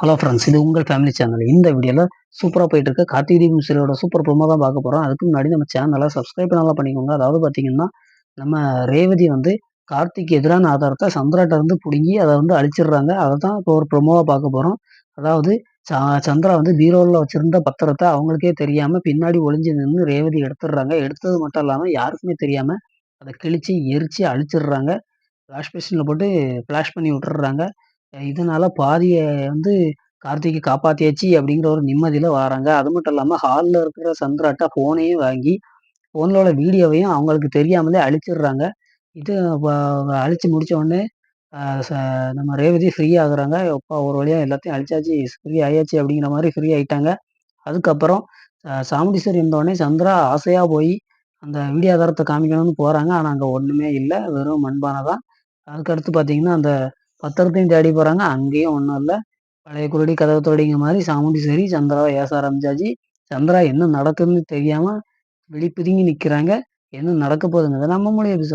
Hello friends, இது உங்கள் family channel. இந்த வீடியோவில் சூப்பராக போயிட்டு இருக்க கார்த்திக் தீபம் சீரியலோட சூப்பர் ப்ரோமோ தான் பார்க்க போகிறோம். அதுக்கு முன்னாடி நம்ம சேனலை சப்ஸ்கிரைப் நல்லா பண்ணிக்கோங்க. அதாவது பார்த்தீங்கன்னா, நம்ம ரேவதி வந்து கார்த்திக்கு எதிரான ஆதாரத்தை சந்திராட்ட இருந்து பிடுங்கி அதை வந்து அழிச்சிடுறாங்க. அதை தான் இப்போ ஒரு ப்ரோமோவாக பார்க்க போகிறோம். அதாவது சந்திரா வந்து பீரோவில் வச்சிருந்த பத்திரத்தை அவங்களுக்கே தெரியாமல் பின்னாடி ஒளிஞ்சு நின்று ரேவதி எடுத்துடுறாங்க. எடுத்தது மட்டும் இல்லாமல் யாருக்குமே தெரியாமல் அதை கிழிச்சு எரிச்சு அழிச்சிடுறாங்க. வாஷ் மிஷினில் போட்டு ஃப்ளாஷ் பண்ணி விட்டுடுறாங்க. இதனால பாதிய வந்து கார்த்திக்க காப்பாத்தியாச்சு அப்படிங்கிற ஒரு நிம்மதியில வாராங்க. அது மட்டும் இல்லாம ஹால்ல இருக்கிற சந்திராட்ட ஃபோனையும் வாங்கி, ஃபோன்ல உள்ள வீடியோவையும் அவங்களுக்கு தெரியாமலே அழிச்சிடுறாங்க. இது வ அழிச்சு முடிச்ச உடனே அ ச நம்ம ரேவதி ஃப்ரீ ஆகுறாங்க. "எப்பா ஒரு வழியா எல்லாத்தையும் அழிச்சாச்சு, ஃப்ரீ ஆயாச்சு" அப்படிங்கிற மாரி ஃப்ரீ ஆயிட்டாங்க. அதுக்கப்புறம் சாமுண்டீஸ்வரி இருந்தோடனே சந்திரா ஆசையா போய் அந்த வீடியோ ஆதாரத்த காமிக்கணும்னு போறாங்க. ஆனா அங்க ஒண்ணுமே இல்ல. வெறும் மண்பானை தான். அதுக்கடுத்து பார்த்தீங்கன்னா, அந்த பத்திரத்தையும் தேடி போறாங்க. அங்கேயும் ஒண்ணும் இல்ல. பழைய குருடி கதவ தொறடிங்கிற மாரி சாமுண்டீஸ்வரி சந்திராவ ஏச ஆரம்பிச்சாச்சு. சந்திரா என்ன நடக்குதுன்னு தெரியாம விழி பிதுங்கி நிக்கிறாங்க. என்ன நடக்க போகுதுங்கிறத நம்ம மூலியம் எபிசோட்